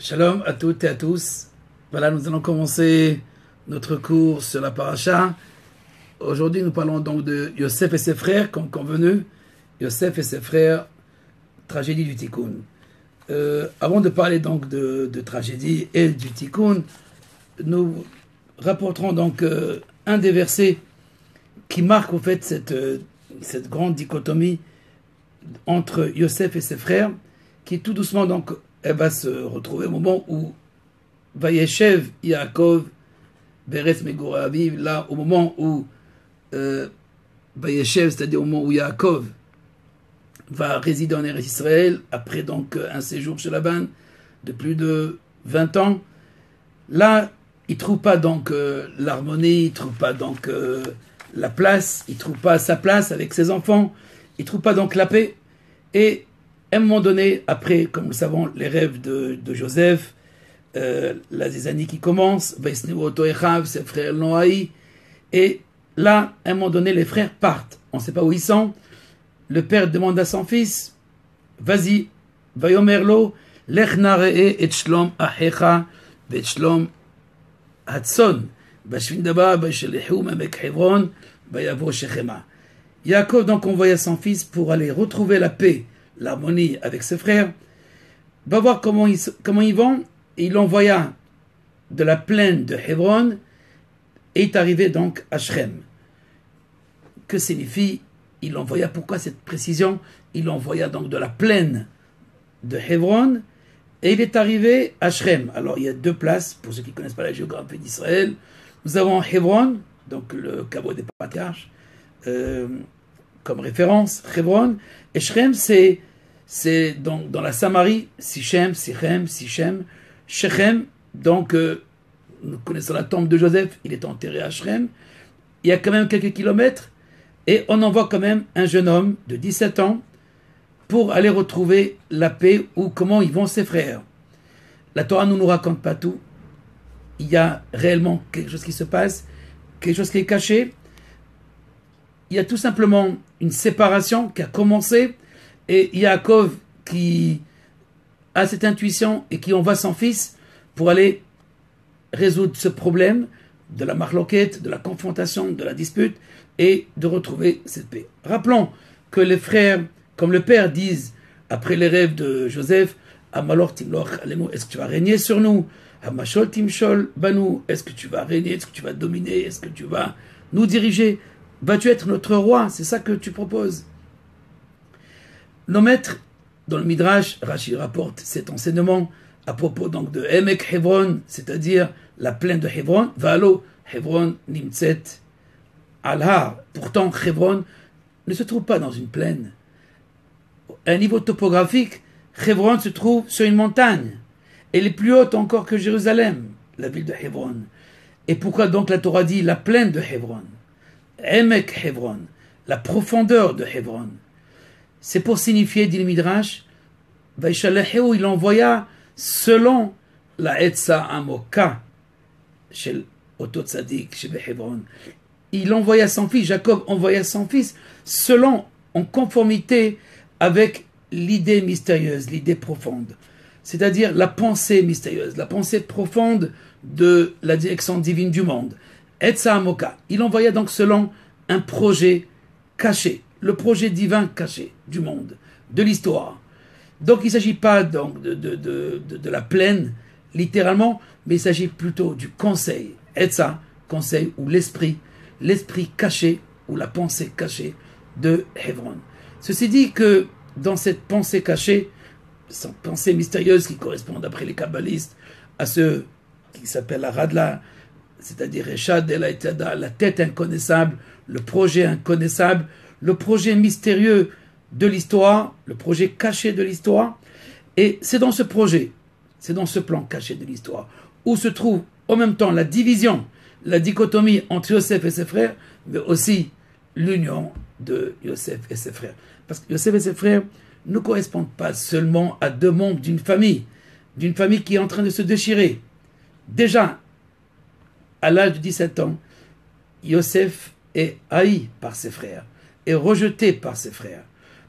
Shalom à toutes et à tous. Voilà, nous allons commencer notre cours sur la paracha. Aujourd'hui, nous parlons donc de Yosef et ses frères, comme convenu. Yosef et ses frères, tragédie du Tikkun. Avant de parler donc de tragédie et du Tikkun, nous rapporterons donc un des versets qui marque en fait cette grande dichotomie entre Yosef et ses frères, qui tout doucement donc elle va se retrouver au moment où Vayeshev Yaakov Beretz Megorei Aviv, là au moment où Vayeshev, c'est-à-dire au moment où Yaakov va résider en Eretz Israël, après donc un séjour chez Laban de plus de 20 ans, là il ne trouve pas donc l'harmonie, il ne trouve pas donc la place, il ne trouve pas sa place avec ses enfants, il ne trouve pas donc la paix. Et à un moment donné, après, comme nous le savons, les rêves de Joseph, la zizanie qui commence, ses frères l'ont haï, et là, à un moment donné, les frères partent. On ne sait pas où ils sont. Le père demande à son fils, vas-y, vayomerlo, lech naree et shlom ahecha, et shlom hatson, bashvindaba, bashelihu, mamek Hebron, bayavo shechema. Yaakov donc envoya son fils pour aller retrouver la paix, l'harmonie avec ses frères, va voir comment ils vont, et il l'envoya de la plaine de Hebron, et est arrivé donc à Shrem. Que signifie il l'envoya? Pourquoi cette précision? Il l'envoya donc de la plaine de Hebron, et il est arrivé à Shrem. Alors il y a deux places, pour ceux qui ne connaissent pas la géographie d'Israël. Nous avons Hebron, donc le caveau des patriarches, comme référence, Hebron, et Shrem, c'est donc dans la Samarie, Sichem, Shechem, donc nous connaissons la tombe de Joseph, il est enterré à Shrem, il y a quand même quelques kilomètres, et on envoie quand même un jeune homme de 17 ans pour aller retrouver la paix, ou comment ils vont ses frères. La Torah ne nous raconte pas tout, il y a réellement quelque chose qui se passe, quelque chose qui est caché. Il y a tout simplement une séparation qui a commencé, et Yaakov qui a cette intuition et qui envoie son fils pour aller résoudre ce problème de la marloquette, de la confrontation, de la dispute, et de retrouver cette paix. Rappelons que les frères, comme le père, disent, après les rêves de Joseph, Amalor Timloch Alenu, est-ce que tu vas régner sur nous? Amashol Timshol Banu, est-ce que tu vas régner? Est-ce que tu vas dominer? Est-ce que tu vas nous diriger? Vas-tu être notre roi? C'est ça que tu proposes. Nos maîtres, dans le Midrash, Rashi rapporte cet enseignement à propos donc de Emek Hebron, c'est-à-dire la plaine de Hebron. Valo Hebron Nimtzet Al-Har. Pourtant, Hebron ne se trouve pas dans une plaine. À un niveau topographique, Hebron se trouve sur une montagne. Elle est plus haute encore que Jérusalem, la ville de Hebron. Et pourquoi donc la Torah dit la plaine de Hebron? Emek Hebron, la profondeur de Hebron. C'est pour signifier, dit le Midrash, Vaishalehu, il envoya selon la Etza Amoka, chez Oto Tzadik, chez Hebron. Il envoya son fils, Jacob envoya son fils, selon, en conformité avec l'idée mystérieuse, l'idée profonde. C'est-à-dire la pensée mystérieuse, la pensée profonde de la direction divine du monde. Etza Amoka. Il envoya donc selon un projet caché, le projet divin caché du monde, de l'histoire. Donc il ne s'agit pas donc de la plaine, littéralement, mais il s'agit plutôt du conseil. Etza, conseil, ou l'esprit caché, ou la pensée cachée de Hebron. Ceci dit que dans cette pensée cachée, cette pensée mystérieuse qui correspond d'après les kabbalistes à ce qui s'appelle la Radla, c'est-à-dire Eshad El Aitada, la tête inconnaissable, le projet inconnaissable, le projet mystérieux de l'histoire, le projet caché de l'histoire. Et c'est dans ce projet, c'est dans ce plan caché de l'histoire, où se trouve en même temps la division, la dichotomie entre Yosef et ses frères, mais aussi l'union de Yosef et ses frères. Parce que Yosef et ses frères ne correspondent pas seulement à deux membres d'une famille qui est en train de se déchirer. Déjà, à l'âge de 17 ans, Yosef est haï par ses frères, est rejeté par ses frères,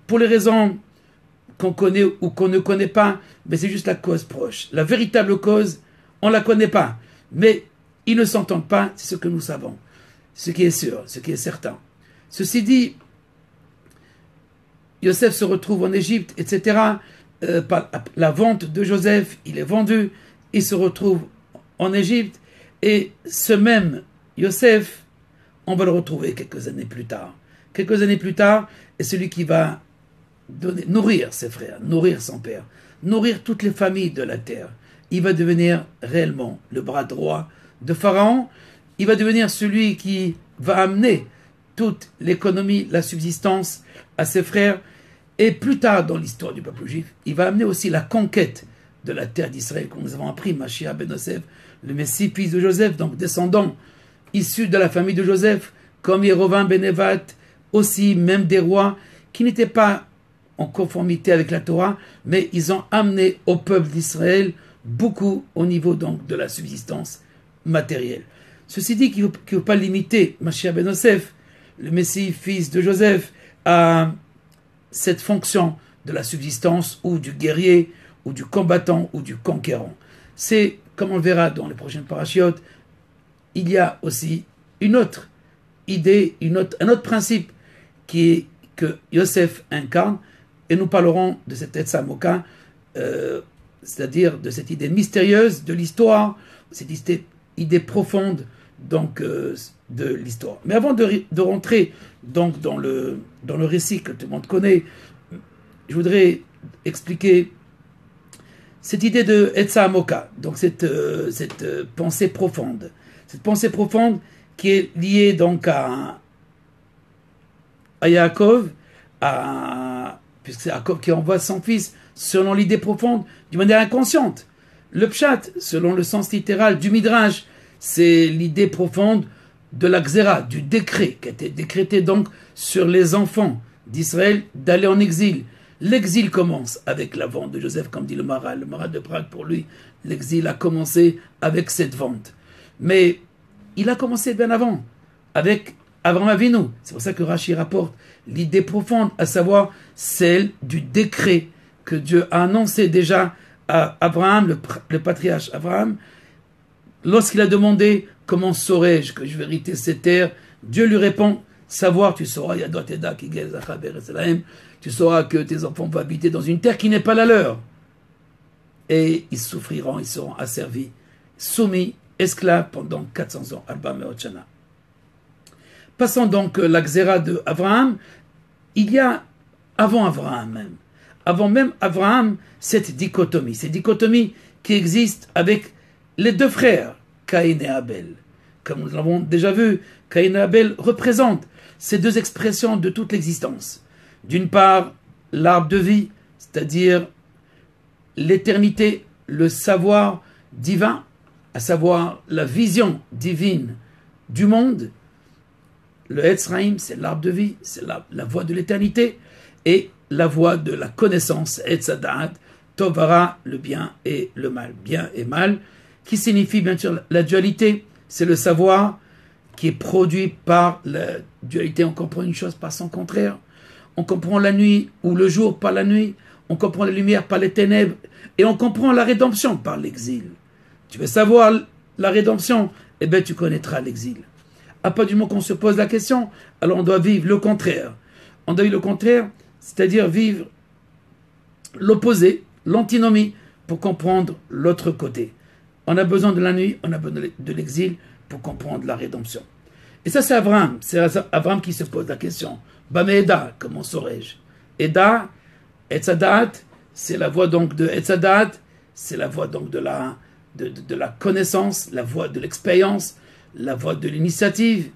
pour les raisons qu'on connaît ou qu'on ne connaît pas, mais c'est juste la cause proche. La véritable cause, on ne la connaît pas. Mais ils ne s'entendent pas, c'est ce que nous savons. Ce qui est sûr, ce qui est certain. Ceci dit, Yosef se retrouve en Égypte, etc. Par la vente de Joseph, il est vendu, il se retrouve en Égypte, et ce même Yosef, on va le retrouver quelques années plus tard. Quelques années plus tard, est celui qui va nourrir ses frères, nourrir son père, nourrir toutes les familles de la terre. Il va devenir réellement le bras droit de Pharaon. Il va devenir celui qui va amener toute l'économie, la subsistance à ses frères. Et plus tard dans l'histoire du peuple juif, il va amener aussi la conquête de la terre d'Israël, comme nous avons appris, Mashiach ben Yosef, le Messie, fils de Joseph, donc descendant, issu de la famille de Joseph, comme Yerovam ben Nevat, aussi même des rois qui n'étaient pas en conformité avec la Torah, mais ils ont amené au peuple d'Israël beaucoup au niveau donc de la subsistance matérielle. Ceci dit qu'il ne faut pas limiter Mashiach ben Yosef, le Messie, fils de Joseph, à cette fonction de la subsistance ou du guerrier ou du combattant ou du conquérant. C'est, comme on le verra dans les prochaines parachiotes, il y a aussi une autre idée, un autre principe qui est que Yosef incarne, et nous parlerons de cette Etz Hamoka, c'est-à-dire de cette idée mystérieuse de l'histoire, cette idée profonde donc de l'histoire. Mais avant de rentrer donc dans le récit que tout le monde connaît, je voudrais expliquer cette idée de Etz Hamoka, donc cette pensée profonde. Cette pensée profonde qui est liée donc à Yaakov, puisque c'est Yaakov qui envoie son fils selon l'idée profonde, d'une manière inconsciente. Le pshat, selon le sens littéral du midrash, c'est l'idée profonde de la xéra, du décret, qui a été décrété donc sur les enfants d'Israël d'aller en exil. L'exil commence avec la vente de Joseph, comme dit le Maral de Prague. Pour lui, l'exil a commencé avec cette vente. Mais il a commencé bien avant, avec Abraham Avinu. C'est pour ça que Rashi rapporte l'idée profonde, à savoir celle du décret que Dieu a annoncé déjà à Abraham, le patriarche Abraham. Lorsqu'il a demandé « Comment saurais-je que je vais hériter cette terre ?» Dieu lui répond « Savoir, tu sauras, tu sauras que tes enfants vont habiter dans une terre qui n'est pas la leur. » Et ils souffriront, ils seront asservis, soumis, esclaves pendant 400 ans. Alba Meotchana. Passons donc la xéra de Abraham. Il y a, avant même Abraham, cette dichotomie qui existe avec les deux frères, Caïn et Abel. Comme nous l'avons déjà vu, Caïn et Abel représentent ces deux expressions de toute l'existence. D'une part, l'arbre de vie, c'est-à-dire l'éternité, le savoir divin, à savoir la vision divine du monde. Le Etz Chaim, c'est l'arbre de vie, c'est la voie de l'éternité, et la voie de la connaissance, Etz Hadat, Tovara, le bien et le mal, bien et mal, qui signifie bien sûr la dualité, c'est le savoir qui est produit par la dualité. On comprend une chose par son contraire, on comprend la nuit ou le jour par la nuit, on comprend la lumière par les ténèbres, et on comprend la rédemption par l'exil. Tu veux savoir la rédemption, eh bien tu connaîtras l'exil. À partir du moment qu'on se pose la question, alors on doit vivre le contraire. On doit vivre le contraire, c'est-à-dire vivre l'opposé, l'antinomie, pour comprendre l'autre côté. On a besoin de la nuit, on a besoin de l'exil pour comprendre la rédemption. Et ça, c'est Abraham. C'est Abraham qui se pose la question. Bameda, comment saurais-je? Eda, Etz Hadat, c'est la voie donc de Etz Hadat, c'est la voie donc de la connaissance, la voie de l'expérience, la voie de l'initiative,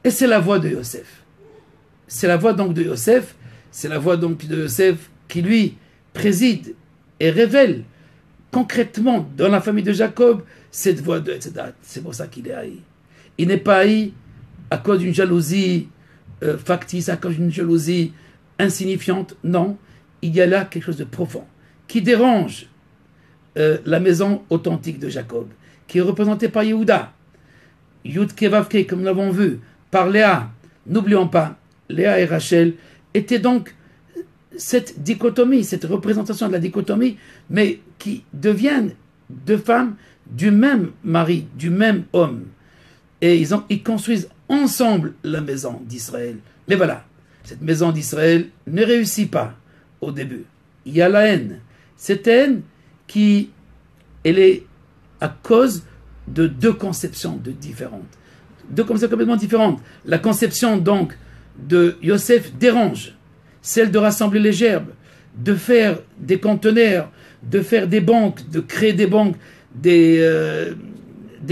et c'est la voie de Yosef. C'est la voie donc de Yosef, qui lui préside et révèle concrètement dans la famille de Jacob cette voie de Etz Hadat. C'est pour ça qu'il est haï. Il n'est pas haï à cause d'une jalousie factice, à cause d'une jalousie insignifiante. Non, il y a là quelque chose de profond qui dérange la maison authentique de Jacob, qui est représentée par Yehuda. Yud Kevavke, comme nous l'avons vu, par Léa. N'oublions pas, Léa et Rachel étaient donc cette dichotomie, cette représentation de la dichotomie, mais qui deviennent deux femmes du même mari, du même homme. Et ils construisent ensemble la maison d'Israël. Mais voilà, cette maison d'Israël ne réussit pas au début. Il y a la haine. Cette haine elle est à cause de deux conceptions différentes. Deux conceptions complètement différentes. La conception donc de Yosef dérange, celle de rassembler les gerbes, de faire des conteneurs, de faire des banques, de créer des banques, des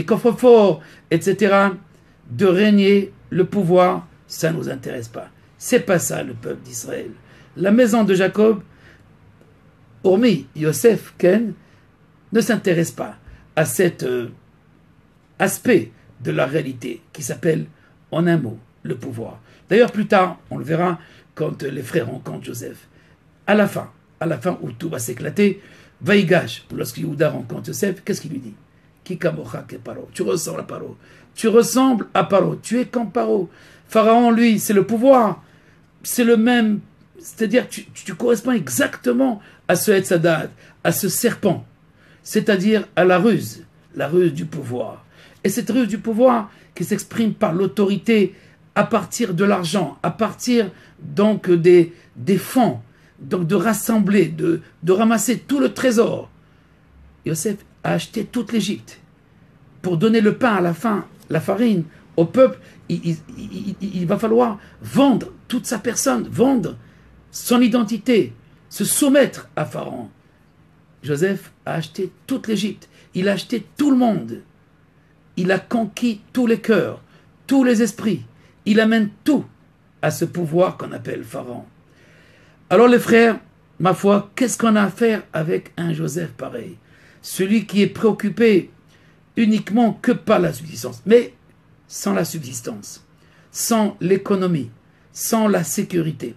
coffres-forts, etc., de régner le pouvoir, ça ne nous intéresse pas. C'est pas ça le peuple d'Israël. La maison de Jacob, hormis Yosef, Ken, ne s'intéresse pas à cet aspect de la réalité qui s'appelle, en un mot, le pouvoir. D'ailleurs, plus tard, on le verra quand les frères rencontrent Joseph. À la fin où tout va s'éclater, Vaïgash, lorsque Yehuda rencontre Joseph, qu'est-ce qu'il lui dit? Kikamocha ke Paro. Tu ressembles à Paro. Tu ressembles à Paro. Tu es comme Paro. Pharaon, lui, c'est le pouvoir. C'est le même. C'est-à-dire, tu corresponds exactement à ce Hetzadat, à ce serpent. C'est-à-dire à la ruse du pouvoir. Et cette ruse du pouvoir qui s'exprime par l'autorité à partir de l'argent, à partir donc des fonds, donc de rassembler, de ramasser tout le trésor. Yosef a acheté toute l'Égypte pour donner le pain à la fin, la farine au peuple. Il va falloir vendre toute sa personne, vendre son identité, se soumettre à Pharaon. Joseph a acheté toute l'Égypte, il a acheté tout le monde, il a conquis tous les cœurs, tous les esprits, il amène tout à ce pouvoir qu'on appelle Pharaon. Alors les frères, ma foi, qu'est-ce qu'on a à faire avec un Joseph pareil? Celui qui est préoccupé uniquement que par la subsistance, mais sans la subsistance, sans l'économie, sans la sécurité.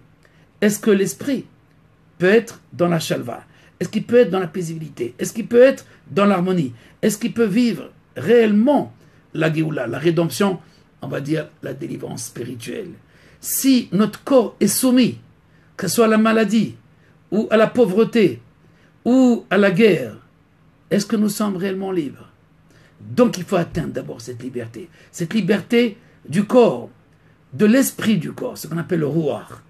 Est-ce que l'esprit peut être dans la chalva? Est-ce qu'il peut être dans la paisibilité? Est-ce qu'il peut être dans l'harmonie? Est-ce qu'il peut vivre réellement la Géoula, la rédemption, on va dire la délivrance spirituelle? Si notre corps est soumis, que ce soit à la maladie, ou à la pauvreté, ou à la guerre, est-ce que nous sommes réellement libres? Donc il faut atteindre d'abord cette liberté du corps, de l'esprit du corps, ce qu'on appelle le Ruach,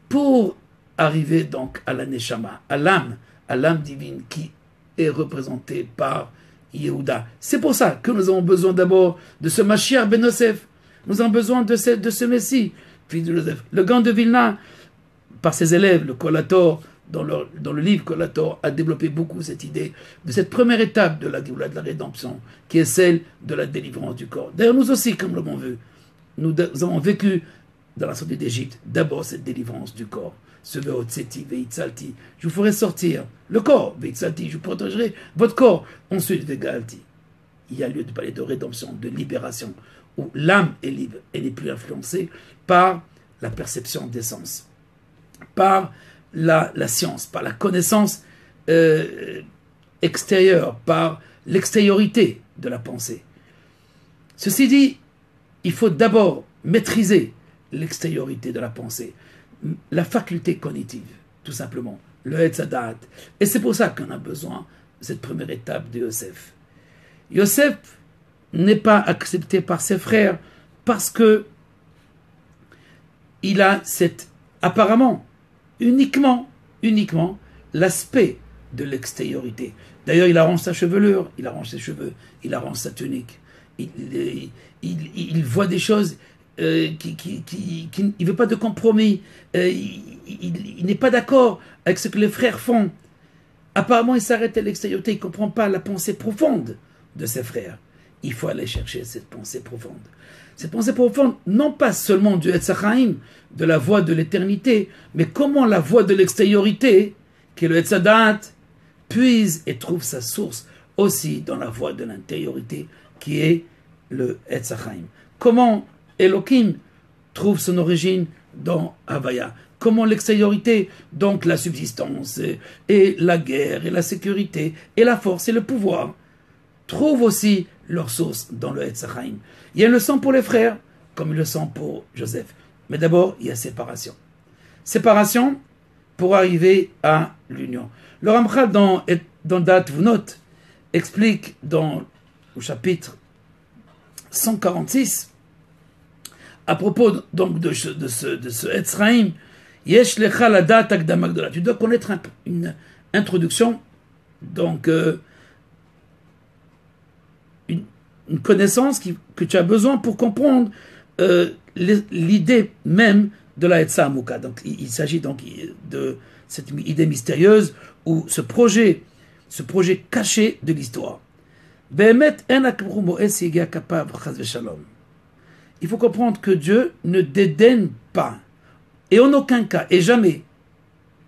pour arriver donc à la Neshama, à l'âme divine qui est représentée par Yehuda. C'est pour ça que nous avons besoin d'abord de ce Mashiach ben Yosef. Nous avons besoin de ce Messie, fils de Joseph. Le Gaon de Vilna, par ses élèves, le Collator, dans le livre Collator, a développé beaucoup cette idée de cette première étape de la Géoula, de la rédemption, qui est celle de la délivrance du corps. D'ailleurs, nous aussi, comme l'avons vu, nous avons vécu dans la sortie d'Égypte, d'abord cette délivrance du corps. Ce Veotseti, Veitzalti, je vous ferai sortir le corps, Veitzalti, je protégerai votre corps. Ensuite, Vegalti, il y a lieu de parler de rédemption, de libération, où l'âme est libre et n'est plus influencée par la perception des sens, par la science, par la connaissance extérieure, par l'extériorité de la pensée. Ceci dit, il faut d'abord maîtriser l'extériorité de la pensée, la faculté cognitive, tout simplement, le Hetzadat. Et c'est pour ça qu'on a besoin de cette première étape de Yosef. Yosef n'est pas accepté par ses frères parce que il a apparemment uniquement l'aspect de l'extériorité. D'ailleurs, il arrange sa chevelure, il arrange ses cheveux, il arrange sa tunique. Il voit des choses, il ne veut pas de compromis, il n'est pas d'accord avec ce que les frères font. Apparemment, il s'arrête à l'extériorité, il ne comprend pas la pensée profonde de ses frères. Il faut aller chercher cette pensée profonde. Cette pensée profonde, non pas seulement du Etzachaim, de la voie de l'éternité, mais comment la voie de l'extériorité, qui est le Etzadat, puise et trouve sa source aussi dans la voie de l'intériorité, qui est le Etzachaim. Comment Elohim trouve son origine dans Havaya. Comment l'extériorité, donc la subsistance, et la guerre, et la sécurité, et la force, et le pouvoir, trouvent aussi leur source dans le Etzachaim. Il y a une leçon pour les frères, comme une leçon pour Joseph. Mais d'abord, il y a séparation. Séparation pour arriver à l'union. Le Ramchal dans Da'at Vunot explique au chapitre 146 à propos donc de ce Etzraïm, Yesh lecha ladat akdama gdola. Tu dois connaître une introduction, donc une connaissance que tu as besoin pour comprendre l'idée même de la Etza Amuka. Donc il s'agit donc de cette idée mystérieuse ou ce projet caché de l'histoire. Il faut comprendre que Dieu ne dédaigne pas, et en aucun cas, et jamais,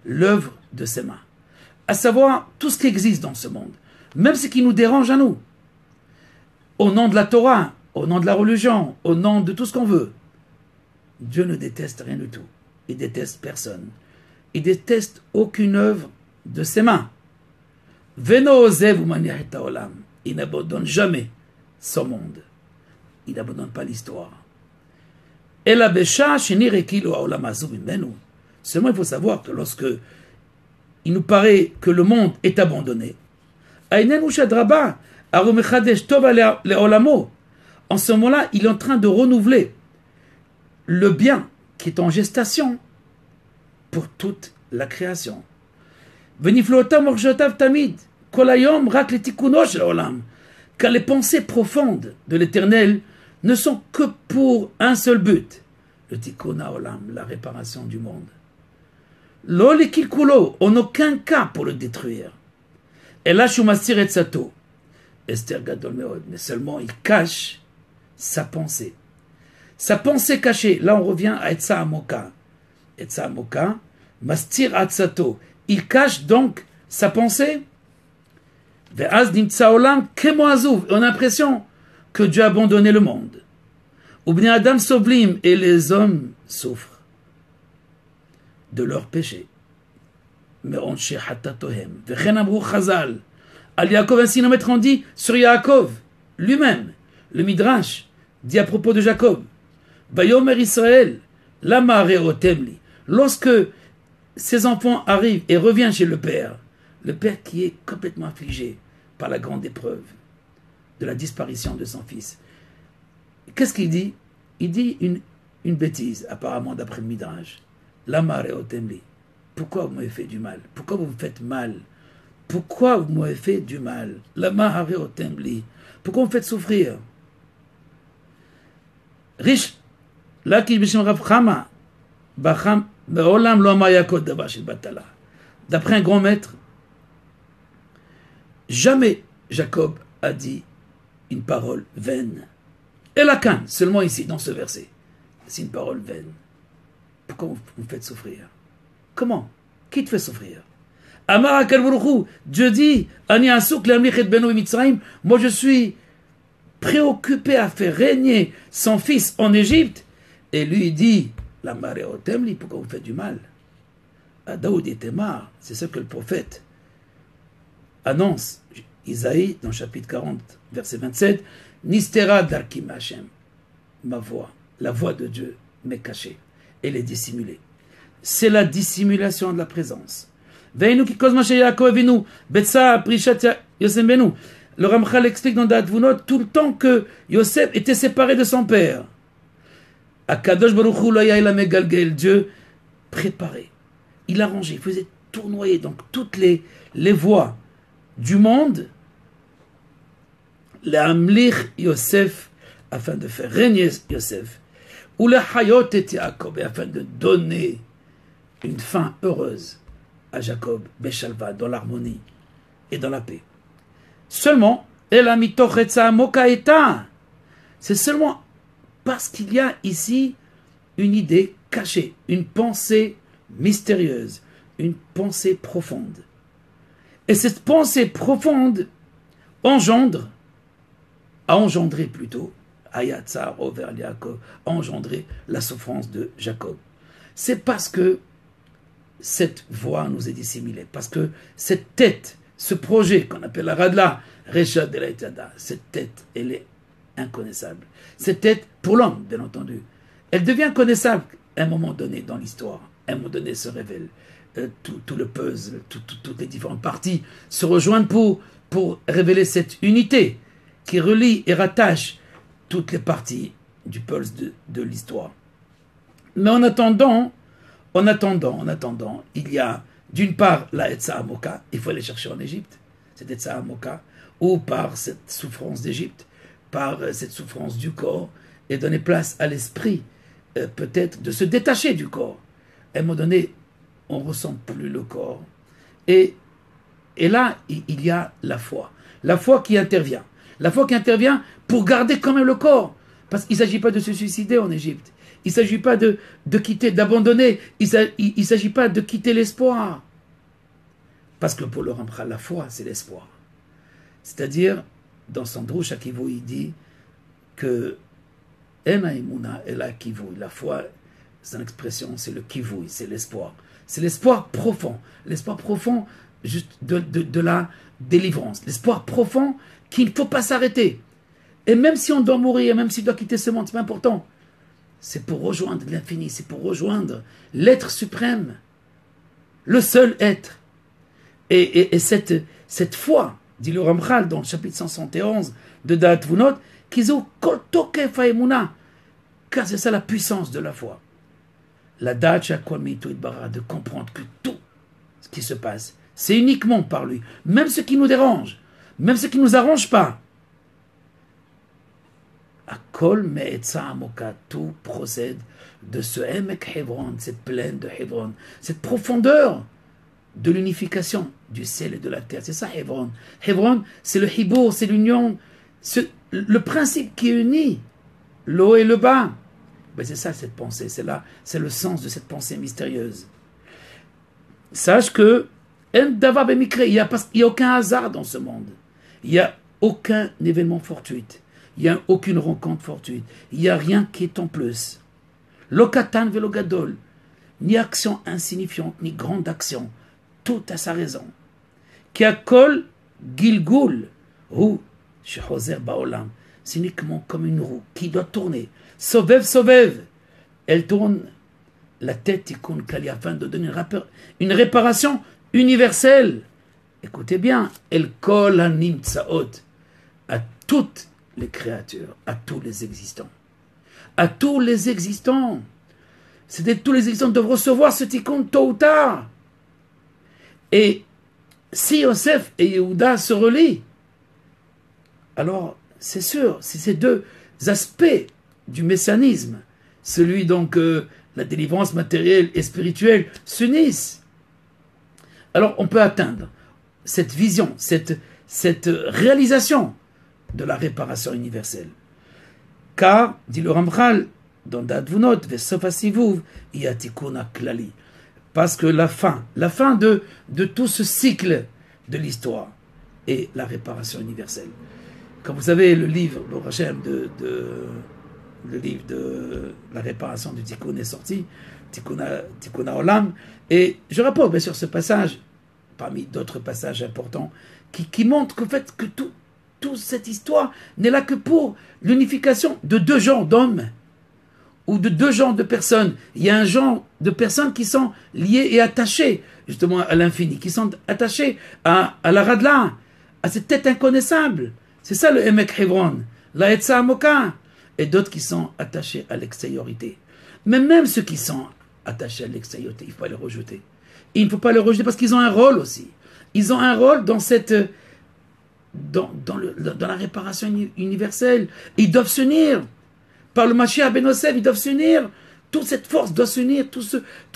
l'œuvre de ses mains. À savoir, tout ce qui existe dans ce monde, même ce qui nous dérange à nous, au nom de la Torah, au nom de la religion, au nom de tout ce qu'on veut. Dieu ne déteste rien du tout. Il déteste personne. Il déteste aucune œuvre de ses mains. Il n'abandonne jamais son monde. Il n'abandonne pas l'histoire. Seulement, il faut savoir que lorsque il nous paraît que le monde est abandonné, en ce moment-là, il est en train de renouveler le bien qui est en gestation pour toute la création. Car les pensées profondes de l'Éternel ne sont que pour un seul but, le tikkun haolam, la réparation du monde. Lo lekilkulo, en aucun cas pour le détruire. Et là, shumastir et sato, Esther gadol meod, mais seulement il cache sa pensée. Sa pensée cachée, là on revient à Etza Amoka. Etza Amoka, mastir atsato, il cache donc sa pensée. Ve'az nimtsa olam kemo azuv, on a l'impression que Dieu a abandonné le monde. Ubni Adam soblim, et les hommes souffrent de leurs péchés. Mais on shehatatohem. Vechen amrou chazal. Al Yaakov, ainsi nos maîtres ont dit sur Yaakov lui-même. Le Midrash dit à propos de Jacob, Vayomer Israël, lama reotemli. Lorsque ses enfants arrivent et reviennent chez le père qui est complètement affligé par la grande épreuve de la disparition de son fils, qu'est-ce qu'il dit? Il dit une bêtise, apparemment d'après le Midrash. Lama reotemli. Pourquoi vous m'avez fait du mal? Pourquoi vous me faites mal? Pourquoi vous m'avez fait du mal? Lama reotemli. Pourquoi vous me faites souffrir? Riche, là qui bishim Rav Chama, Bacham, Be'olam lo amayakot dabashil batala. D'après un grand maître, jamais Jacob a dit une parole vaine. Et la canne, seulement ici, dans ce verset, c'est une parole vaine. Pourquoi vous me faites souffrir? Comment? Qui te fait souffrir? Amar Akal Baruch Hu, Dieu dit, Ani asuk le'amlich et beno b'Mitzrayim, moi je suis préoccupé à faire régner son fils en Égypte, et lui dit, la marée otemli, pourquoi vous faites du mal? À Daoud et Temar, c'est ce que le prophète annonce, Isaïe, dans le chapitre 40, verset 27, Nistera darkim Hashem, ma voix, la voix de Dieu m'est cachée, elle est dissimulée. C'est la dissimulation de la présence. Veinu ki kozma she Yaakov avinu, betsa prishat Yosef benu. Le Ramchal explique dans Da'at Vunot tout le temps que Yosef était séparé de son père. Akadosh Baruch Hu lo ya'ila megalgel, Dieu préparait, il arrangeait, il faisait tournoyer donc toutes les voies du monde, le amlich Yosef, afin de faire régner Yosef, ou le hayot et Yaakov, afin de donner une fin heureuse à Jacob, Beshalva, dans l'harmonie et dans la paix. Seulement, c'est seulement parce qu'il y a ici une idée cachée, une pensée mystérieuse, une pensée profonde. Et cette pensée profonde a engendré plutôt, Ayatzar, Over Yaakov, a engendré la souffrance de Jacob. C'est parce que cette voix nous est dissimulée, parce que cette tête, ce projet qu'on appelle la Radla, Reshad de la Etada, cette tête, elle est inconnaissable. Cette tête, pour l'homme, bien entendu, elle devient connaissable à un moment donné dans l'histoire. À un moment donné, elle se révèle. tout le puzzle, toutes les différentes parties se rejoignent pour révéler cette unité qui relie et rattache toutes les parties du puzzle de l'histoire. Mais en attendant, il y a d'une part la Etza Amoka, il faut aller chercher en Égypte, cette Etza Amoka, ou par cette souffrance d'Égypte, par cette souffrance du corps, et donner place à l'esprit, peut-être de se détacher du corps. À un moment donné, on ne ressent plus le corps. Et là, il y a la foi. La foi qui intervient. La foi qui intervient pour garder quand même le corps. Parce qu'il ne s'agit pas de se suicider en Égypte. Il ne s'agit pas de quitter, d'abandonner. Il ne s'agit pas de quitter l'espoir. Parce que pour le Ramchal, la foi, c'est l'espoir. C'est-à-dire, dans son Drush Akivou, il dit que la foi, c'est une expression, c'est le kivouï, c'est l'espoir. C'est l'espoir profond. L'espoir profond juste de la délivrance. L'espoir profond qu'il ne faut pas s'arrêter. Et même si on doit mourir, même si on doit quitter ce monde, c'est pas important. C'est pour rejoindre l'infini, c'est pour rejoindre l'être suprême, le seul être. Et cette foi, dit le Ramchal dans le chapitre 171 de Da'at Vunot, car c'est ça la puissance de la foi. La Da'at Shakwamito Idbara, de comprendre que tout ce qui se passe, c'est uniquement par lui. Même ce qui nous dérange, même ce qui ne nous arrange pas. Akol Me'etza Amoka, tout procède de ce Emek Hebron, cette plaine de Hebron, cette profondeur de l'unification du ciel et de la terre. C'est ça Hebron. Hebron, c'est le Hibour, c'est l'union, le principe qui unit le haut et le bas. Ben c'est ça cette pensée, c'est le sens de cette pensée mystérieuse. Sache que il n'y a aucun hasard dans ce monde. Il n'y a aucun événement fortuit. Il n'y a aucune rencontre fortuite. Il n'y a rien qui est en plus. Lokatan velogadol. Ni action insignifiante, ni grande action. Tout a sa raison. Kiakol gilgul. Ou shehozer baolam. C'est uniquement comme une roue qui doit tourner. Sovev. Elle tourne la tête tikkun kali afin de donner une réparation universelle. Écoutez bien. El kol hanimtsaot. À toutes les créatures, à tous les existants. À tous les existants. C'est-à-dire tous les existants doivent recevoir ce tikkun tôt ou tard. Et si Yosef et Yehuda se relient, alors c'est sûr, si ces deux aspects du messianisme, celui donc la délivrance matérielle et spirituelle, s'unissent, alors on peut atteindre cette vision, cette réalisation de la réparation universelle. Car, dit le Ramchal, dans Da'at Vunot, Vesof HaSivuv, Yatikun HaKlali. Parce que la fin de tout ce cycle de l'histoire est la réparation universelle. Comme vous savez, le livre, le Hashem, le livre de la réparation du Tikkun est sorti, Tikkun HaOlam, et je rapporte bien sûr ce passage, parmi d'autres passages importants, qui montrent qu'en fait, que toute cette histoire n'est là que pour l'unification de deux genres d'hommes ou de deux genres de personnes. Il y a un genre de personnes qui sont liées et attachées justement à l'infini, qui sont attachées à la Radla, à cette tête inconnaissable. C'est ça le Emek Hebron, la Etza Amoka, et d'autres qui sont attachés à l'extériorité. Mais même ceux qui sont attachés à l'extériorité, il ne faut pas les rejeter. Il ne faut pas les rejeter parce qu'ils ont un rôle aussi. Ils ont un rôle dans cette... Dans la réparation universelle. Ils doivent s'unir. Par le Mashiach ben Yosef, ils doivent s'unir. Toute cette force doit s'unir. Tout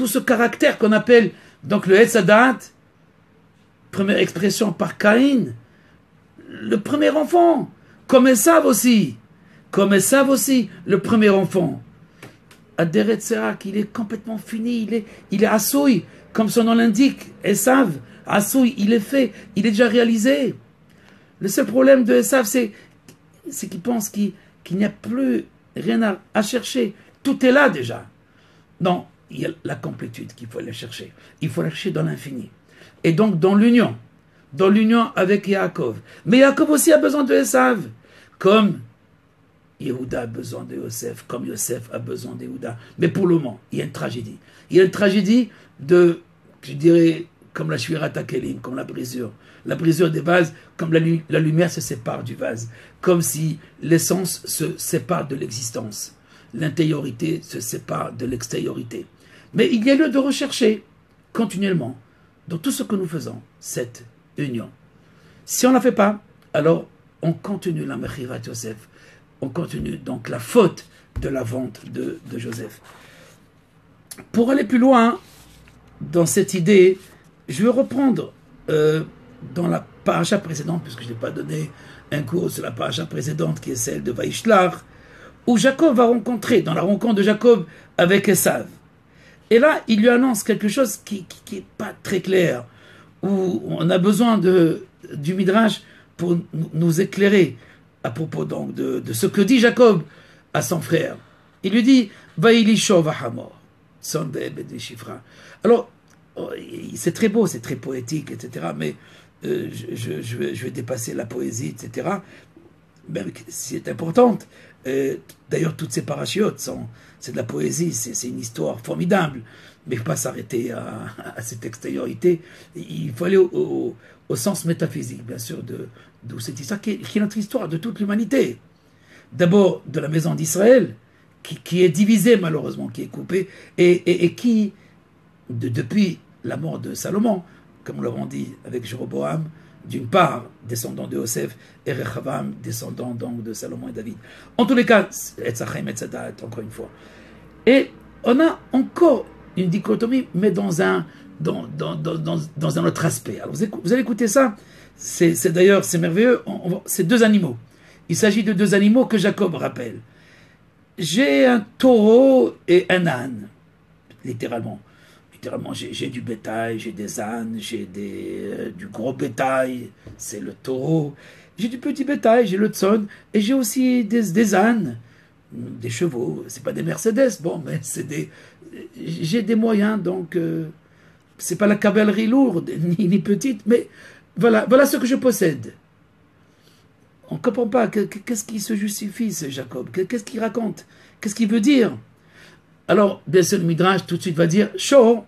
ce caractère qu'on appelle donc le Etz Hadat, première expression par Caïn, le premier enfant. Comme Esav aussi, le premier enfant. Aderet Serak, il est complètement fini. Il est Assoui, comme son nom l'indique. Esav, Assoui, il est fait. Il est déjà réalisé. Le seul problème de Esav, c'est qu'il pense qu'il n'y a plus rien à chercher. Tout est là déjà. Non, il y a la complétude qu'il faut aller chercher. Il faut la chercher dans l'infini. Et donc dans l'union avec Yaakov. Mais Yaakov aussi a besoin de Esav. Comme Yehuda a besoin de Yosef, comme Yosef a besoin de Yehuda. Mais pour le moment, il y a une tragédie. Il y a une tragédie de je dirais, comme la Shvirat HaKelim, comme la brisure. La brisure des vases, comme la lumière se sépare du vase. Comme si l'essence se sépare de l'existence. L'intériorité se sépare de l'extériorité. Mais il y a lieu de rechercher continuellement, dans tout ce que nous faisons, cette union. Si on ne la fait pas, alors on continue la Mechirat Yosef. On continue donc la faute de la vente de Joseph. Pour aller plus loin dans cette idée, je vais reprendre dans la paracha précédente, puisque je n'ai pas donné un cours sur la paracha précédente qui est celle de Vaishlar, où Jacob va rencontrer, dans la rencontre de Jacob avec Esav. Et là, il lui annonce quelque chose qui n'est pas très clair, où on a besoin du Midrash pour nous éclairer à propos donc de ce que dit Jacob à son frère. Il lui dit Vaïlisho vahamor, son de Shifra. Alors, c'est très beau, c'est très poétique, etc. Mais je vais dépasser la poésie, etc. Même si c'est importante. D'ailleurs, toutes ces parachiotes c'est de la poésie, c'est une histoire formidable. Mais il ne faut pas s'arrêter à cette extériorité. Il faut aller au sens métaphysique, bien sûr, de cette histoire, qui est notre histoire de toute l'humanité. D'abord, de la maison d'Israël, qui est divisée, malheureusement, qui est coupée, et qui, depuis la mort de Salomon, comme nous l'avons dit avec Jéroboam, d'une part, descendant de Yosef, et Rechavam, descendant donc de Salomon et David. En tous les cas, Etzachem et Tzadat, encore une fois. Et on a encore une dichotomie, mais dans un autre aspect. Alors vous allez écouter ça, c'est d'ailleurs, c'est merveilleux, c'est deux animaux. Il s'agit de deux animaux que Jacob rappelle. J'ai un taureau et un âne, littéralement. Littéralement, j'ai du bétail, j'ai des ânes, j'ai du gros bétail, c'est le taureau. J'ai du petit bétail, j'ai le tson, et j'ai aussi des ânes, des chevaux. C'est pas des Mercedes, bon, mais j'ai des moyens, donc c'est pas la cavalerie lourde, ni petite, mais voilà ce que je possède. On ne comprend pas. Qu'est-ce qui se justifie, ce Jacob? Qu'est-ce qu'il raconte? Qu'est-ce qu'il veut dire? Alors, bien sûr, le Midrash tout de suite va dire Shor,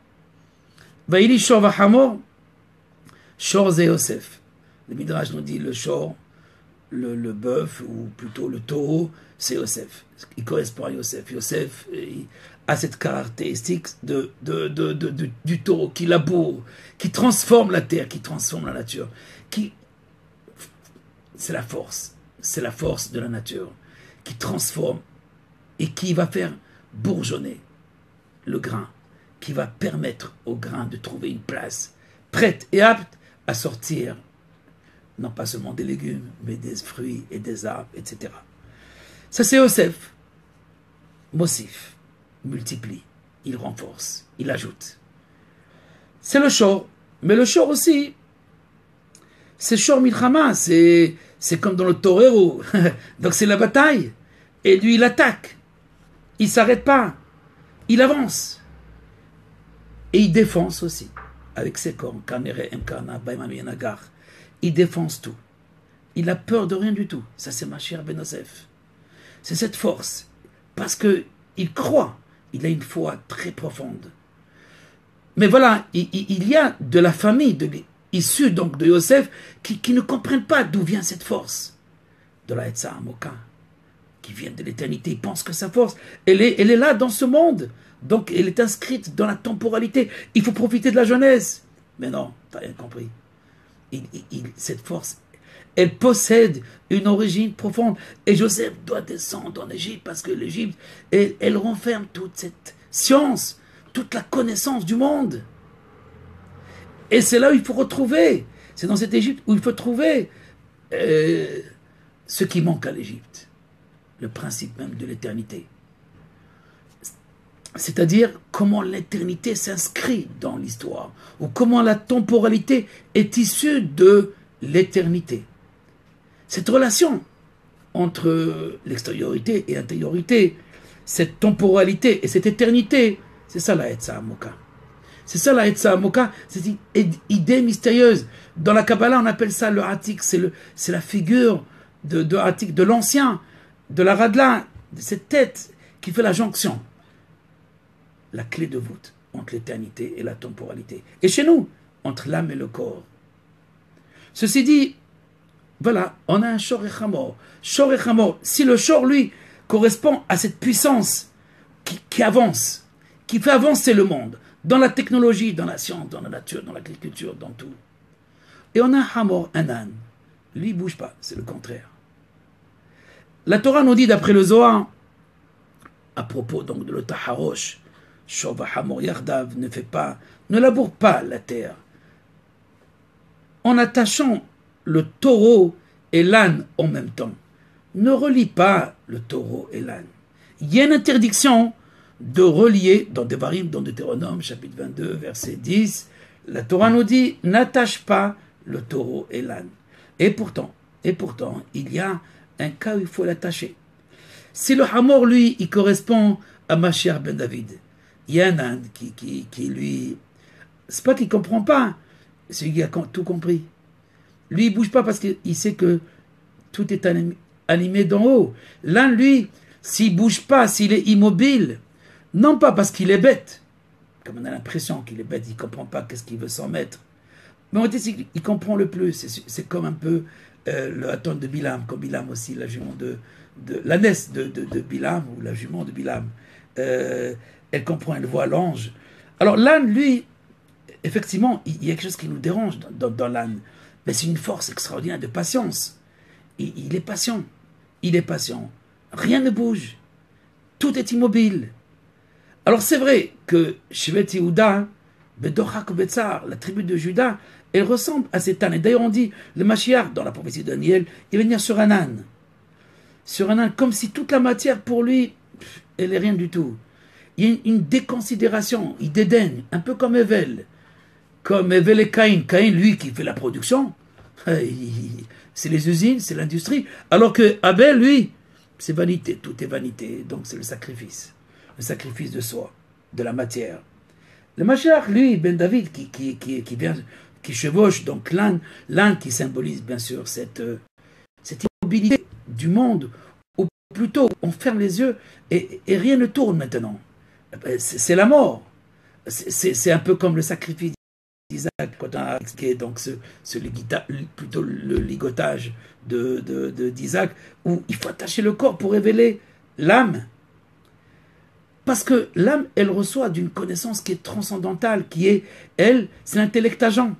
Vaïli Shor Vahamor, Shor Ze Yosef. Le Midrash nous dit le Shor, le bœuf, ou plutôt le taureau, c'est Yosef. Il correspond à Yosef. Yosef a cette caractéristique du taureau qui laboure, qui transforme la terre, qui transforme la nature, c'est la force de la nature qui transforme et qui va faire bourgeonner le grain, qui va permettre au grain de trouver une place prête et apte à sortir, non pas seulement des légumes, mais des fruits et des arbres, etc. Ça c'est Yosef. Mossif, multiplie, il renforce, il ajoute. C'est le shor, mais le shor aussi, c'est shor milchama, c'est comme dans le torero. Donc c'est la bataille. Et lui, il attaque. Il ne s'arrête pas. Il avance. Et il défonce aussi. Avec ses cornes. Il défonce tout. Il n'a peur de rien du tout. Ça, c'est ma chère Ben Yosef. C'est cette force. Parce qu'il croit. Il a une foi très profonde. Mais voilà, il y a de la famille issus donc de Yosef qui ne comprennent pas d'où vient cette force de la Hetza Amoka, qui vient de l'éternité. Ils pensent que sa force, elle est là dans ce monde, donc elle est inscrite dans la temporalité. Il faut profiter de la jeunesse. Mais non, tu n'as rien compris. Cette force, elle possède une origine profonde. Et Joseph doit descendre en Égypte parce que l'Égypte, elle renferme toute cette science, toute la connaissance du monde. Et c'est là où il faut retrouver, c'est dans cette Égypte où il faut trouver ce qui manque à l'Égypte, le principe même de l'éternité. C'est-à-dire comment l'éternité s'inscrit dans l'histoire, ou comment la temporalité est issue de l'éternité. Cette relation entre l'extériorité et l'intériorité, cette temporalité et cette éternité, c'est ça la Hetza Amoka. C'est ça la Hetza Amoka, c'est une idée mystérieuse. Dans la Kabbalah, on appelle ça le Hatik, c'est la figure de Hatik, de l'ancien, de la Radla, de cette tête qui fait la jonction. La clé de voûte entre l'éternité et la temporalité. Et chez nous, entre l'âme et le corps. Ceci dit, voilà, on a un Shor et Chamor. Shor et Chamor. Si le Shor, lui, correspond à cette puissance qui avance, qui fait avancer le monde, dans la technologie, dans la science, dans la nature, dans l'agriculture, dans tout. Et on a un Hamor, un âne. Lui, il ne bouge pas, c'est le contraire. La Torah nous dit, d'après le Zohar, à propos donc de l'Otaharosh, Shova Hamor Yardav ne laboure pas la terre. En attachant le taureau et l'âne en même temps. Ne relie pas le taureau et l'âne. Il y a une interdiction de relier, dans Devarim, dans Deutéronome, chapitre 22, verset 10, la Torah nous dit, n'attache pas le taureau et l'âne. Et pourtant, il y a un cas où il faut l'attacher. Si le Hamor, lui, il correspond à Mashiach ben David, il y a un âne qui lui... C'est pas qu'il ne comprend pas, c'est qu'il a tout compris. Lui, il ne bouge pas parce qu'il sait que tout est animé d'en haut. L'âne, lui, s'il ne bouge pas, s'il est immobile, non pas parce qu'il est bête, comme on a l'impression qu'il est bête, il ne comprend pas qu'est-ce qu'il veut s'en mettre, mais on dit qu'il comprend le plus. C'est comme un peu le Haton de Bilam, comme Bilam aussi, la jument l'ânesse de Bilam, ou la jument de Bilam. Elle comprend, elle voit l'ange. Alors l'âne, lui, effectivement, il y a quelque chose qui nous dérange dans l'âne, mais c'est une force extraordinaire de patience. Il est patient. Il est patient. Rien ne bouge. Tout est immobile. Alors c'est vrai que Shevet Yehuda, Bedochak Betzar, la tribu de Juda, elle ressemble à cet âne. Et d'ailleurs on dit, le Mashiach, dans la prophétie de Daniel, il va venir sur un âne. Sur un âne, comme si toute la matière pour lui, elle n'est rien du tout. Il y a une déconsidération, il dédaigne, un peu comme Evel. Comme Evel et Caïn. Caïn, lui, qui fait la production, c'est les usines, c'est l'industrie. Alors que Abel, lui, c'est vanité, tout est vanité. Donc c'est le sacrifice de soi, de la matière. Le Mashiach, lui, Ben David, qui chevauche, donc l'âne qui symbolise bien sûr cette immobilité du monde, ou plutôt on ferme les yeux et rien ne tourne maintenant. C'est la mort. C'est un peu comme le sacrifice d'Isaac, quand on a expliqué donc plutôt le ligotage d'Isaac, où il faut attacher le corps pour révéler l'âme. Parce que l'âme, elle reçoit d'une connaissance qui est transcendantale, qui est, elle, c'est l'intellect agent.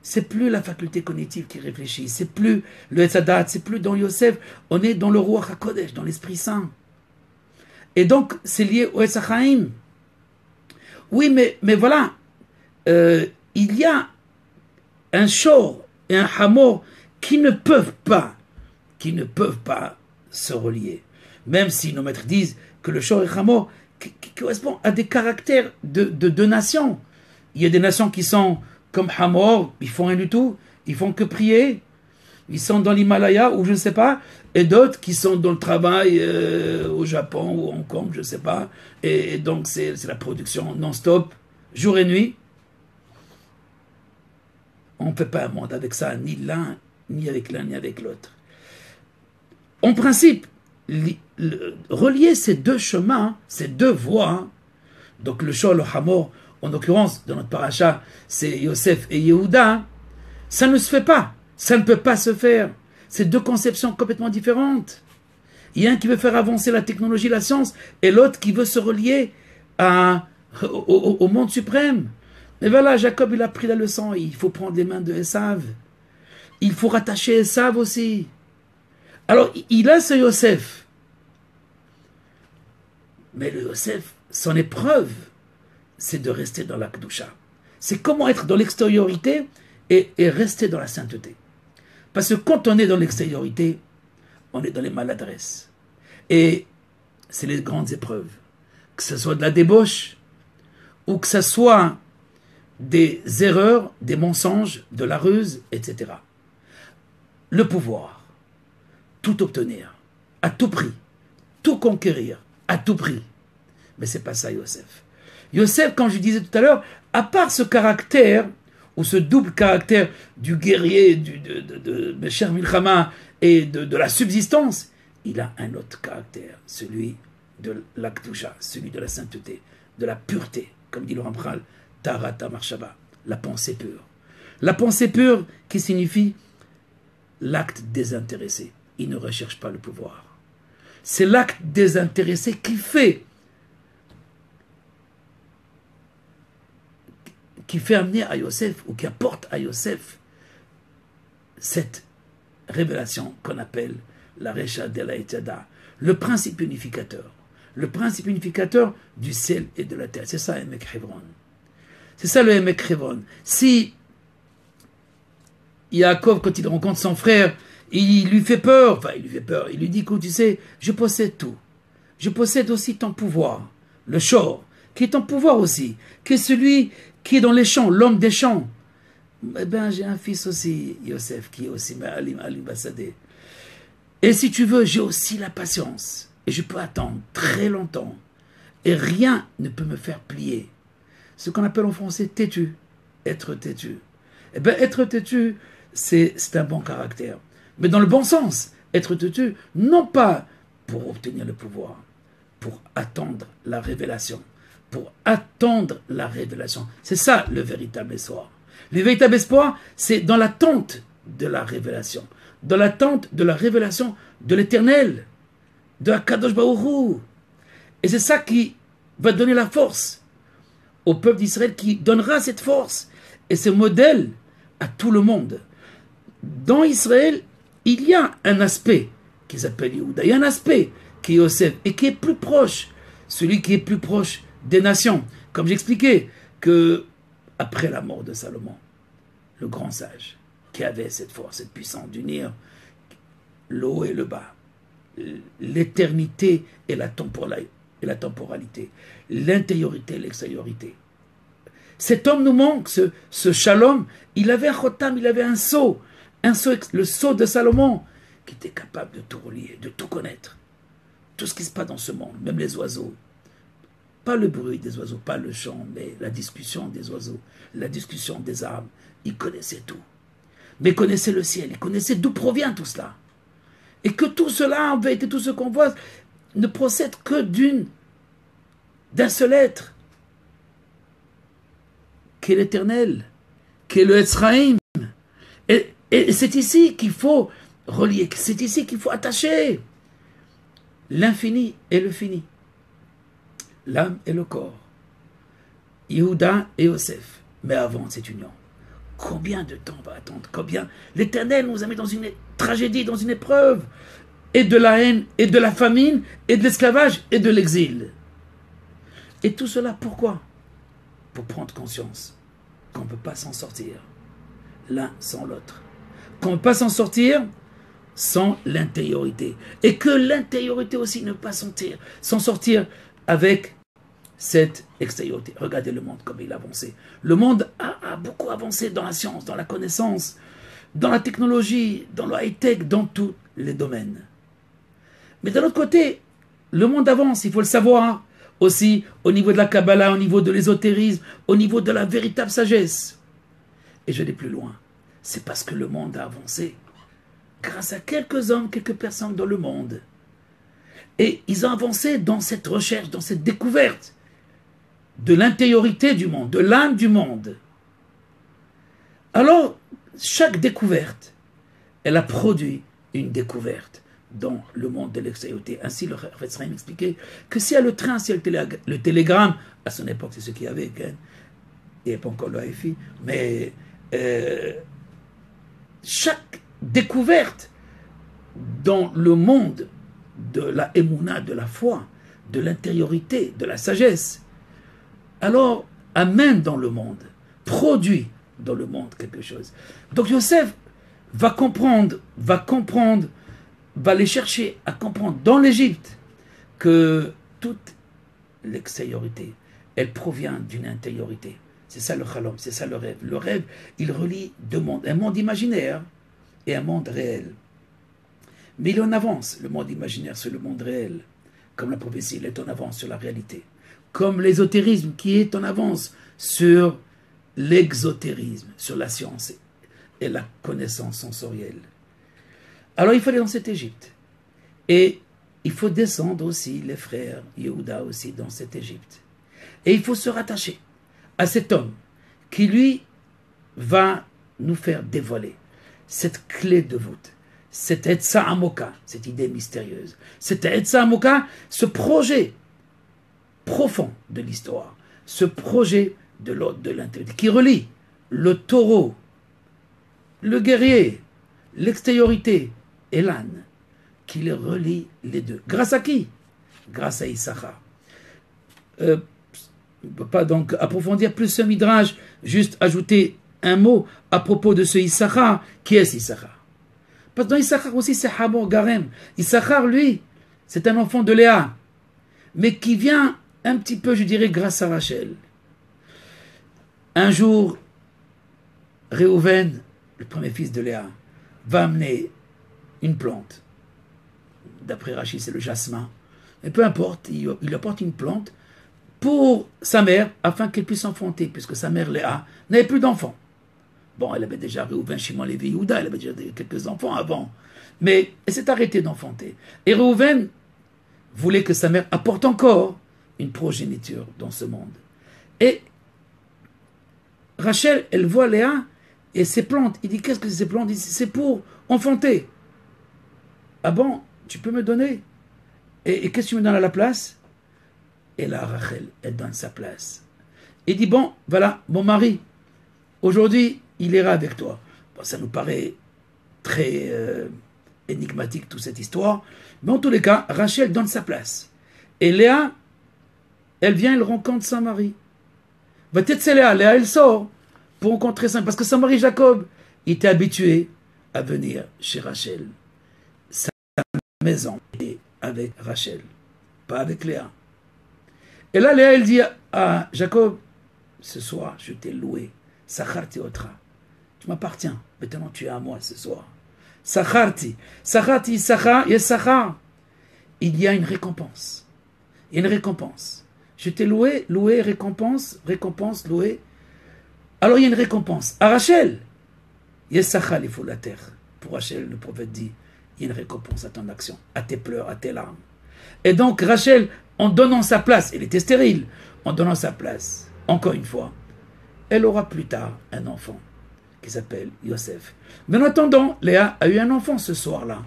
C'est plus la faculté cognitive qui réfléchit, c'est plus le Etzadat, c'est plus dans Yosef, on est dans le Ruach HaKodesh, dans l'Esprit Saint. Et donc, c'est lié au Etzachaim. Oui, mais voilà, il y a un Shor et un Hamor qui ne peuvent pas se relier. Même si nos maîtres disent que le Shor et le Hamor qui correspond à des caractères de nations. Il y a des nations qui sont comme Hamor, ils font rien du tout, ils font que prier, ils sont dans l'Himalaya ou je ne sais pas, et d'autres qui sont dans le travail au Japon ou Hong Kong, je ne sais pas, et donc c'est la production non-stop, jour et nuit. On ne fait pas un monde avec ça, ni l'un, ni avec l'un, ni avec l'autre. En principe, relier ces deux chemins, ces deux voies, donc le Shor, le Hamor, en l'occurrence, dans notre paracha, c'est Yosef et Yehuda, ça ne se fait pas, ça ne peut pas se faire. C'est deux conceptions complètement différentes. Il y a un qui veut faire avancer la technologie, la science, et l'autre qui veut se relier au monde suprême. Et voilà, Jacob, il a pris la leçon, il faut prendre les mains de Esav. Il faut rattacher Esav aussi. Alors, il a ce Yosef. Mais le Yosef, son épreuve, c'est de rester dans la Kedusha. C'est comment être dans l'extériorité et rester dans la sainteté. Parce que quand on est dans l'extériorité, on est dans les maladresses. Et c'est les grandes épreuves. Que ce soit de la débauche, ou que ce soit des erreurs, des mensonges, de la ruse, etc. Le pouvoir, tout obtenir, à tout prix, tout conquérir, à tout prix. Mais ce n'est pas ça, Yosef. Yosef, comme je disais tout à l'heure, à part ce caractère, ou ce double caractère du guerrier, de Mesher Milchama et de la subsistance, il a un autre caractère, celui de la Kedusha, celui de la sainteté, de la pureté. comme dit le Ramchal, Tarata Marshaba, la pensée pure. La pensée pure qui signifie l'acte désintéressé. Il ne recherche pas le pouvoir. C'est l'acte désintéressé qui fait amener à Yosef, ou qui apporte à Yosef cette révélation qu'on appelle la Recha de la Etada, le principe unificateur. Le principe unificateur du ciel et de la terre. C'est ça, Emek Hebron. C'est ça le Emek Hebron. Si Yaakov, quand il rencontre son frère, il lui fait peur, il lui dit, écoute, tu sais, je possède tout. Je possède aussi ton pouvoir, le Shor, qui est ton pouvoir aussi, qui est celui qui est dans les champs, l'homme des champs. Eh bien, j'ai un fils aussi, Yosef, qui est aussi Alim Bassadeh. Et si tu veux, j'ai aussi la patience. Et je peux attendre très longtemps. Et rien ne peut me faire plier. Ce qu'on appelle en français têtu. Être têtu. Eh bien, être têtu, c'est un bon caractère. Mais dans le bon sens. Être têtu, non pas pour obtenir le pouvoir, pour attendre la révélation. Pour attendre la révélation. C'est ça le véritable espoir. Le véritable espoir, c'est dans l'attente de la révélation. Dans l'attente de la révélation de l'Éternel, de Akadosh Baruch Hu. Et c'est ça qui va donner la force au peuple d'Israël, qui donnera cette force et ce modèle à tout le monde. Dans Israël, il y a un aspect qui s'appelle Yehuda. Il y a un aspect qui est Yosef et qui est plus proche, celui qui est plus proche des nations. Comme j'expliquais, que après la mort de Salomon, le grand sage, qui avait cette force, cette puissance d'unir le haut et le bas, l'éternité et la temporalité, l'intériorité et l'extériorité. Cet homme nous manque, ce Shalom, il avait un chotam, il avait un sceau, le sceau de Salomon, qui était capable de tout relier, de tout connaître. Tout ce qui se passe dans ce monde, même les oiseaux. Pas le bruit des oiseaux, pas le chant, mais la discussion des oiseaux, la discussion des arbres. Il connaissait tout. Mais il connaissait le ciel, il connaissait d'où provient tout cela. Et que tout cela, en vérité, tout ce qu'on voit, ne procède que d'un seul être, qui est l'Éternel, qui est le Etzraïm. Et c'est ici qu'il faut relier, c'est ici qu'il faut attacher l'infini et le fini, l'âme et le corps, Yehuda et Yosef. Mais avant cette union, combien de temps on va attendre? Combien l'Éternel nous a mis dans une tragédie, dans une épreuve, et de la haine, et de la famine, et de l'esclavage, et de l'exil. Et tout cela, pourquoi? Pour prendre conscience qu'on ne peut pas s'en sortir l'un sans l'autre. Qu'on ne peut pas s'en sortir sans l'intériorité. Et que l'intériorité aussi ne peut pas s'en sortir avec cette extériorité. Regardez le monde comme il a avancé. Le monde a beaucoup avancé dans la science, dans la connaissance, dans la technologie, dans le high-tech, dans tous les domaines. Mais d'un autre côté, le monde avance, il faut le savoir, aussi au niveau de la Kabbalah, au niveau de l'ésotérisme, au niveau de la véritable sagesse. Et je vais aller plus loin. C'est parce que le monde a avancé grâce à quelques hommes, quelques personnes dans le monde. Et ils ont avancé dans cette recherche, dans cette découverte de l'intériorité du monde, de l'âme du monde. Alors, chaque découverte, elle a produit une découverte dans le monde de l'extériorité. Ainsi, le Chafetz Chaim expliquait que s'il y a le train, s'il y a le télégramme, à son époque, c'est ce qu'il y avait, il n'y avait pas encore le HiFi, mais chaque découverte dans le monde de la émouna, de la foi, de l'intériorité, de la sagesse, alors amène dans le monde, produit dans le monde quelque chose. Donc Yosef va aller chercher à comprendre dans l'Égypte que toute l'extériorité, elle provient d'une intériorité. C'est ça le chalom, c'est ça le rêve. Le rêve, il relie deux mondes, un monde imaginaire et un monde réel. Mais il est en avance, le monde imaginaire sur le monde réel, comme la prophétie, il est en avance sur la réalité. Comme l'ésotérisme qui est en avance sur l'exotérisme, sur la science et la connaissance sensorielle. Alors il faut aller dans cette Égypte. Et il faut descendre aussi, les frères Yehuda aussi, dans cette Égypte. Et il faut se rattacher à cet homme qui, lui, va nous faire dévoiler cette clé de voûte, cette Etsa Amoka, cette idée mystérieuse, cette Etsa Amoka, ce projet profond de l'histoire, ce projet de l'ordre de l'intérieur, qui relie le taureau, le guerrier, l'extériorité et l'âne, qui les relie les deux. Grâce à qui? Grâce à Issachar. On ne peut pas donc approfondir plus ce midrash, juste ajouter un mot à propos de ce Issachar. Qui est Issachar? Parce que dans Issachar aussi, c'est Hamor Garem. Issachar, lui, c'est un enfant de Léa, mais qui vient un petit peu, je dirais, grâce à Rachel. Un jour, Réhouven, le premier fils de Léa, va amener une plante. D'après Rachid, c'est le jasmin. Mais peu importe, il apporte une plante pour sa mère, afin qu'elle puisse enfanter, puisque sa mère Léa n'avait plus d'enfants. Bon, elle avait déjà Réhouven, Shimon, Lévi, Yehuda, elle avait déjà quelques enfants avant. Mais elle s'est arrêtée d'enfanter. Et Réhouven voulait que sa mère apporte encore une progéniture dans ce monde. Et Rachel, elle voit Léa et ses plantes. Il dit, qu'est-ce que c'est ces plantes? Il dit, c'est pour enfanter. Ah bon, tu peux me donner? Et qu'est-ce que tu me donnes à la place? Et là, Rachel, elle donne sa place. Il dit, bon, voilà, mon mari, aujourd'hui, il ira avec toi. Bon, ça nous paraît très énigmatique, toute cette histoire. Mais en tous les cas, Rachel donne sa place. Et Léa, elle vient, elle rencontre son mari. Va peut-être c'est Léa, elle sort pour rencontrer son mari. Parce que son mari Jacob, il était habitué à venir chez Rachel. Sa maison est avec Rachel, pas avec Léa. Et là, Léa, elle dit à Jacob, ce soir, je t'ai loué. Sacharti otra. Tu m'appartiens. Maintenant, tu es à moi ce soir. Sacharti. Sacharti, Sachar, Yessachar. Il y a une récompense. Il y a une récompense. Je t'ai loué, loué, récompense, récompense, loué. Alors il y a une récompense. À Rachel, Yessachar, il faut la terre. Pour Rachel, le prophète dit, il y a une récompense à ton action, à tes pleurs, à tes larmes. Et donc Rachel, en donnant sa place, elle était stérile, en donnant sa place, encore une fois, elle aura plus tard un enfant qui s'appelle Yosef. Mais en attendant, Léa a eu un enfant ce soir-là.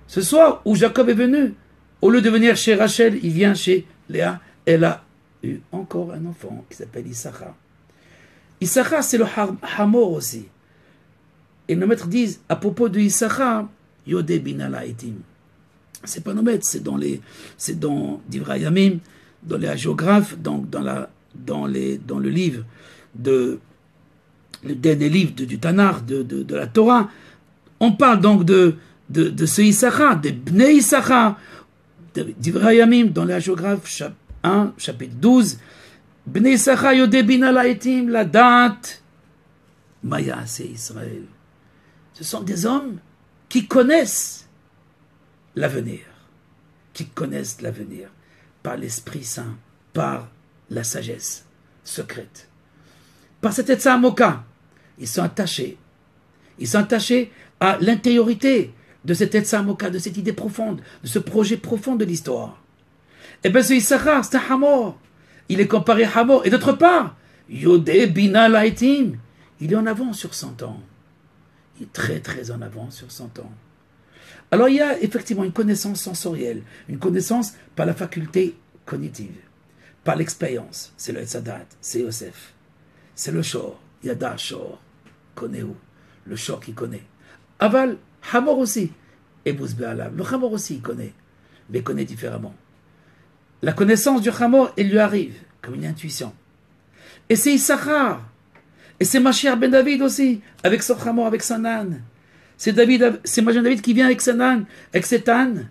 Ce soir où Jacob est venu, au lieu de venir chez Rachel, il vient chez Léa. Elle a eu encore un enfant qui s'appelle Issachar. Issachar, c'est le Hamor aussi. Et nos maîtres disent, à propos de Issachar, Yodé binala etim. C'est pas nos maîtres, c'est dans Divrei Yamim, dans les hagiographes, donc dans le livre le dernier livre du Tanakh, de la Torah. On parle donc de ce Issachar, des Bnei Issachar, Divrei Yamim, dans les hagiographes, 1, chapitre 12. Bnei Issachar Yodé binala etim, la date, Maya, c'est Israël. Ce sont des hommes qui connaissent l'avenir, par l'Esprit Saint, par la sagesse secrète, par cette Etsa Amoka. Ils sont attachés à l'intériorité de cette Etsa Amoka, de cette idée profonde, de ce projet profond de l'histoire. Et bien ce Issachar, c'est un Hamor. Il est comparé à Hamor. Et d'autre part, Yodé Bina Laitim, il est en avant sur 100 ans. Il est très très en avant sur 100 ans. Alors il y a effectivement une connaissance sensorielle, une connaissance par la faculté cognitive, par l'expérience. C'est le Etzadat, c'est Yosef, c'est le Shor, Yada Shor, Koneu, le Shor qui connaît. Aval, Hamor aussi, Ebous Be'alav, le Hamor aussi il connaît, mais il connaît différemment. La connaissance du Hamor, elle lui arrive comme une intuition. Et c'est Issachar, et c'est Mashiach ben David aussi, avec son Hamor, avec son âne. C'est Mashiach David qui vient avec son âne, avec cet âne.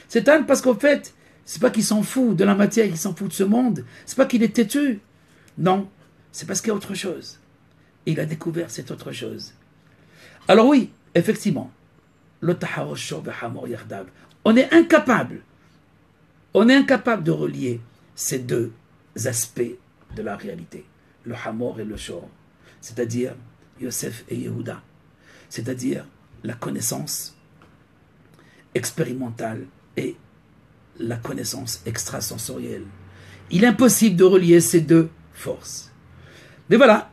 Cet âne parce qu'en fait, c'est pas qu'il s'en fout de la matière, qu'il s'en fout de ce monde. C'est pas qu'il est têtu. Non, c'est parce qu'il y a autre chose. Et il a découvert cette autre chose. Alors oui, effectivement, on est incapable de relier ces deux aspects de la réalité, le Hamor et le Shor, c'est-à-dire Yosef et Yehuda, c'est-à-dire la connaissance expérimentale et la connaissance extrasensorielle. Il est impossible de relier ces deux forces. Mais voilà,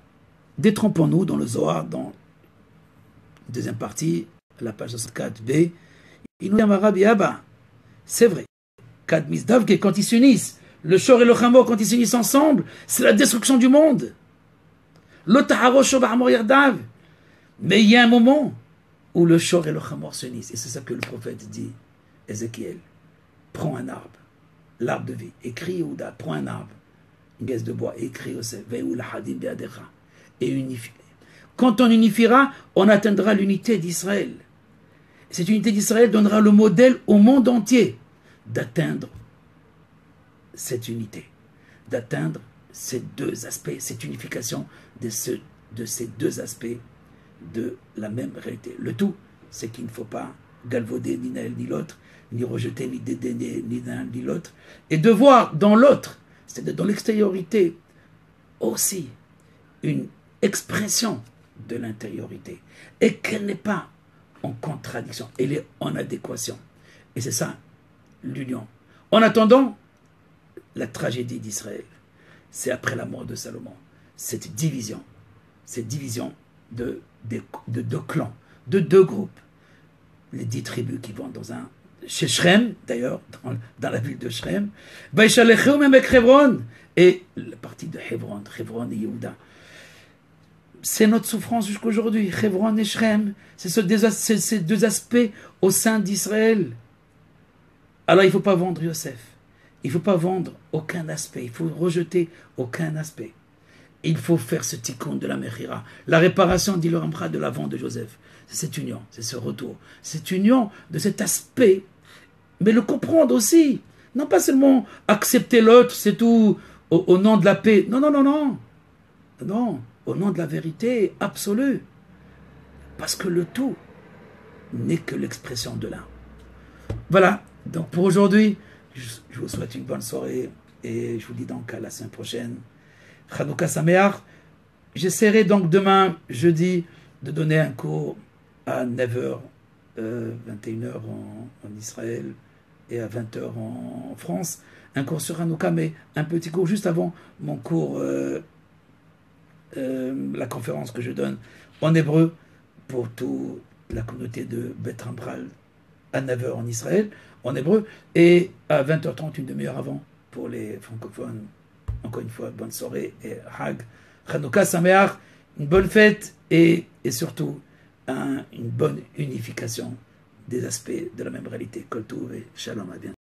détrompons-nous dans le Zohar, dans la deuxième partie, la page 64b. Il nous dit à Rabbi Abba, c'est vrai, Kad Misdavke, quand ils s'unissent, le Shor et le Chamor, quand ils s'unissent ensemble, c'est la destruction du monde. Mais il y a un moment où le Shor et le Chamor s'unissent. Et c'est ça que le prophète dit, Ézéchiel, prends un arbre, l'arbre de vie, écris Yehuda, prends un arbre, une pièce de bois, écris Yosef, et unifie. Quand on unifiera, on atteindra l'unité d'Israël. Cette unité d'Israël donnera le modèle au monde entier d'atteindre cette unité, d'atteindre ces deux aspects, cette unification de ces deux aspects de la même réalité. Le tout, c'est qu'il ne faut pas galvauder ni l'un ni l'autre, ni rejeter, ni dédaigner ni l'un ni l'autre, et de voir dans l'autre, c'est-à-dire dans l'extériorité, aussi une expression de l'intériorité, et qu'elle n'est pas en contradiction, elle est en adéquation. Et c'est ça, l'union. En attendant, la tragédie d'Israël, c'est après la mort de Salomon, cette division de deux clans, de deux groupes, les 10 tribus qui vont chez Shrem, d'ailleurs, dans la ville de Shrem, et la partie de Hebron et Yehuda. C'est notre souffrance jusqu'à aujourd'hui. Hebron et Shrem, c'est ces deux aspects au sein d'Israël. Alors il ne faut pas vendre Yosef. Il ne faut pas vendre aucun aspect. Il faut rejeter aucun aspect. Il faut faire ce tikkun de la Mechira. La réparation, dit le Rambra, de la vente de Joseph. C'est cette union, c'est ce retour. Cette union de cet aspect, mais le comprendre aussi. Non pas seulement accepter l'autre, c'est tout, au nom de la paix. Non, non, non, non. Non, au nom de la vérité absolue. Parce que le tout n'est que l'expression de l'un. Voilà, donc pour aujourd'hui, je vous souhaite une bonne soirée et je vous dis donc à la semaine prochaine. Chanukah Sameach. J'essaierai donc demain, jeudi, de donner un cours à 9h, 21h en Israël et à 20h en France. Un cours sur Hanouka, mais un petit cours juste avant mon cours, la conférence que je donne en hébreu pour toute la communauté de Beth Rambral à 9h en Israël, en hébreu, et à 20h30, une demi-heure avant, pour les francophones. Encore une fois, bonne soirée et Hag, Chanukah Sameach, une bonne fête et surtout une bonne unification des aspects de la même réalité. Kol Tov et Shalom, à bientôt.